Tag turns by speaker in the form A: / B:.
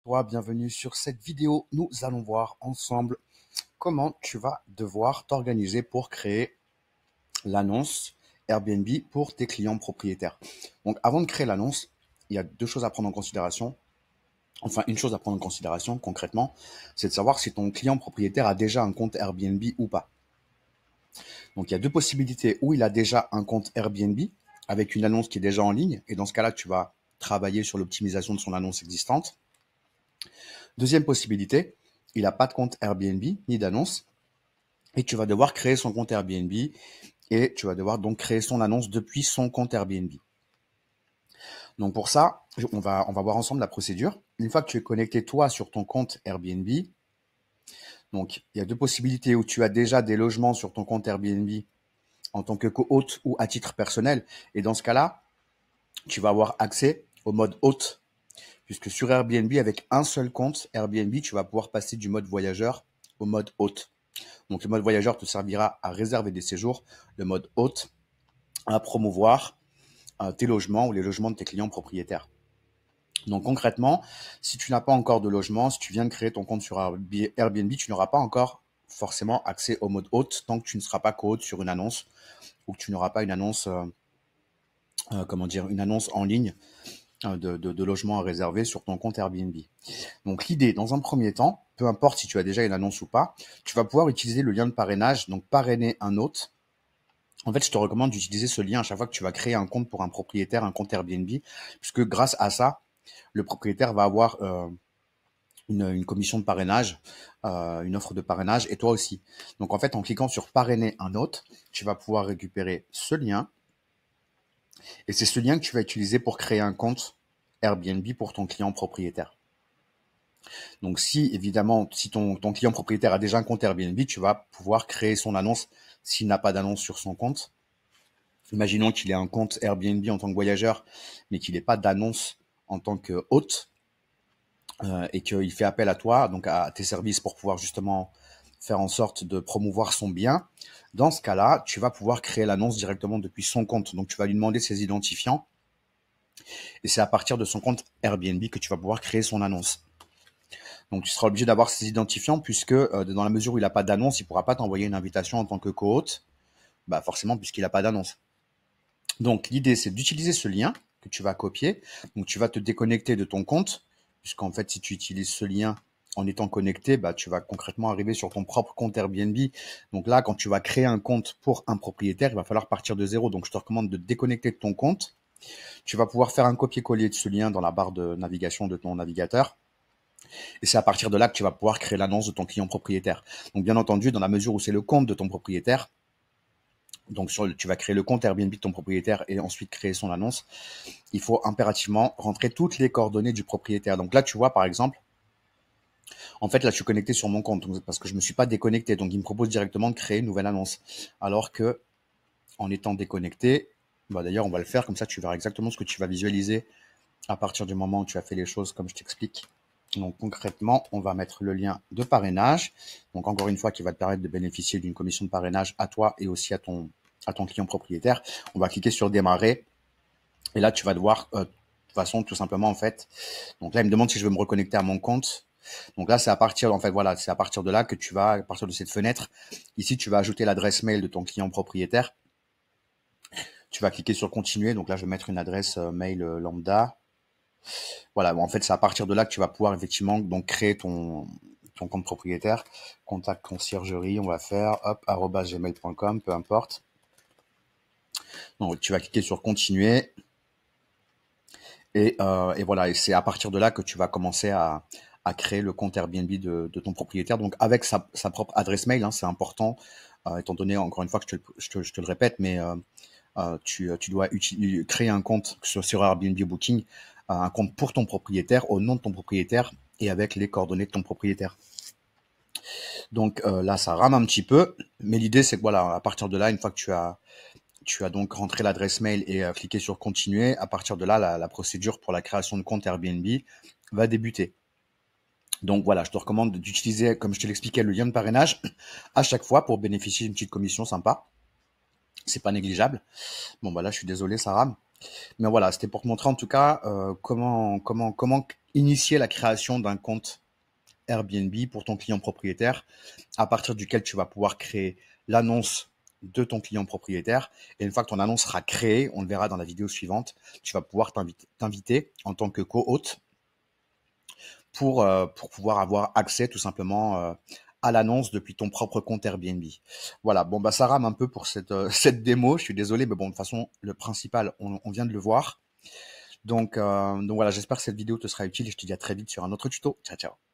A: Toi, bienvenue sur cette vidéo. Nous allons voir ensemble comment tu vas devoir t'organiser pour créer l'annonce Airbnb pour tes clients propriétaires. Donc, avant de créer l'annonce, il y a deux choses à prendre en considération. Enfin, une chose à prendre en considération concrètement, c'est de savoir si ton client propriétaire a déjà un compte Airbnb ou pas. Donc, il y a deux possibilités où il a déjà un compte Airbnb avec une annonce qui est déjà en ligne. Et dans ce cas-là, tu vas travailler sur l'optimisation de son annonce existante. Deuxième possibilité, il n'a pas de compte Airbnb ni d'annonce et tu vas devoir créer son compte Airbnb et tu vas devoir donc créer son annonce depuis son compte Airbnb. Donc pour ça, on va voir ensemble la procédure. Une fois que tu es connecté toi sur ton compte Airbnb, donc il y a deux possibilités où tu as déjà des logements sur ton compte Airbnb en tant que co-hôte ou à titre personnel. Et dans ce cas-là, tu vas avoir accès au mode hôte puisque sur Airbnb, avec un seul compte Airbnb, tu vas pouvoir passer du mode voyageur au mode hôte. Donc, le mode voyageur te servira à réserver des séjours, le mode hôte à promouvoir tes logements ou les logements de tes clients propriétaires. Donc, concrètement, si tu n'as pas encore de logement, si tu viens de créer ton compte sur Airbnb, tu n'auras pas encore forcément accès au mode hôte tant que tu ne seras pas co-hôte sur une annonce ou que tu n'auras pas une annonce, une annonce en ligne de logements à réserver sur ton compte Airbnb. Donc l'idée, dans un premier temps, peu importe si tu as déjà une annonce ou pas, tu vas pouvoir utiliser le lien de parrainage, donc parrainer un hôte. En fait, je te recommande d'utiliser ce lien à chaque fois que tu vas créer un compte pour un propriétaire, un compte Airbnb, puisque grâce à ça, le propriétaire va avoir une commission de parrainage, une offre de parrainage, et toi aussi. Donc en fait, en cliquant sur parrainer un hôte, tu vas pouvoir récupérer ce lien, et c'est ce lien que tu vas utiliser pour créer un compte Airbnb pour ton client propriétaire. Donc si évidemment, si ton client propriétaire a déjà un compte Airbnb, tu vas pouvoir créer son annonce s'il n'a pas d'annonce sur son compte. Imaginons qu'il ait un compte Airbnb en tant que voyageur, mais qu'il n'ait pas d'annonce en tant que hôte et qu'il fait appel à toi, donc à tes services pour pouvoir justement faire en sorte de promouvoir son bien. Dans ce cas-là, tu vas pouvoir créer l'annonce directement depuis son compte. Donc tu vas lui demander ses identifiants et c'est à partir de son compte Airbnb que tu vas pouvoir créer son annonce. Donc, tu seras obligé d'avoir ses identifiants puisque dans la mesure où il n'a pas d'annonce, il ne pourra pas t'envoyer une invitation en tant que co-hôte, bah forcément puisqu'il n'a pas d'annonce. Donc, l'idée, c'est d'utiliser ce lien que tu vas copier. Donc, tu vas te déconnecter de ton compte puisqu'en fait, si tu utilises ce lien en étant connecté, bah, tu vas concrètement arriver sur ton propre compte Airbnb. Donc là, quand tu vas créer un compte pour un propriétaire, il va falloir partir de zéro. Donc, je te recommande de te déconnecter de ton compte. Tu vas pouvoir faire un copier-coller de ce lien dans la barre de navigation de ton navigateur. Et c'est à partir de là que tu vas pouvoir créer l'annonce de ton client propriétaire. Donc, bien entendu, dans la mesure où c'est le compte de ton propriétaire, donc tu vas créer le compte Airbnb de ton propriétaire et ensuite créer son annonce, il faut impérativement rentrer toutes les coordonnées du propriétaire. Donc là, tu vois, par exemple, en fait, là, je suis connecté sur mon compte parce que je ne me suis pas déconnecté. Donc, il me propose directement de créer une nouvelle annonce. Alors que, en étant déconnecté, bah, d'ailleurs, on va le faire. Comme ça, tu verras exactement ce que tu vas visualiser à partir du moment où tu as fait les choses comme je t'explique. Donc concrètement, on va mettre le lien de parrainage. Donc encore une fois, qui va te permettre de bénéficier d'une commission de parrainage à toi et aussi à ton client propriétaire. On va cliquer sur démarrer. Et là, tu vas devoir, de toute façon, tout simplement, en fait. Donc là, il me demande si je veux me reconnecter à mon compte. Donc là, c'est à partir, en fait, voilà, c'est à partir de là que tu vas, à partir de cette fenêtre, ici, tu vas ajouter l'adresse mail de ton client propriétaire. Tu vas cliquer sur continuer. Donc là, je vais mettre une adresse mail lambda. Voilà, bon, en fait, c'est à partir de là que tu vas pouvoir effectivement donc créer ton compte propriétaire. Contact conciergerie, on va faire hop @gmail.com, peu importe. Donc tu vas cliquer sur continuer et voilà, et c'est à partir de là que tu vas commencer à créer le compte Airbnb de ton propriétaire. Donc avec sa propre adresse mail, hein, c'est important, étant donné encore une fois que je te le répète, mais tu dois créer un compte sur Airbnb Booking, un compte pour ton propriétaire, au nom de ton propriétaire et avec les coordonnées de ton propriétaire. Donc là, ça rame un petit peu, mais l'idée c'est que voilà, à partir de là, une fois que tu as donc rentré l'adresse mail et cliqué sur continuer, à partir de là, la procédure pour la création de compte Airbnb va débuter. Donc voilà, je te recommande d'utiliser, comme je te l'expliquais, le lien de parrainage à chaque fois pour bénéficier d'une petite commission sympa. C'est pas négligeable. Bon, bah là, je suis désolé, Sarah. Mais voilà, c'était pour te montrer en tout cas comment initier la création d'un compte Airbnb pour ton client propriétaire, à partir duquel tu vas pouvoir créer l'annonce de ton client propriétaire. Et une fois que ton annonce sera créée, on le verra dans la vidéo suivante, tu vas pouvoir t'inviter en tant que co-hôte pour pouvoir avoir accès tout simplement à l'annonce depuis ton propre compte Airbnb. Voilà, bon bah ça rame un peu pour cette démo, je suis désolé, mais bon, de toute façon, le principal, on vient de le voir. Donc voilà, j'espère que cette vidéo te sera utile et je te dis à très vite sur un autre tuto. Ciao, ciao.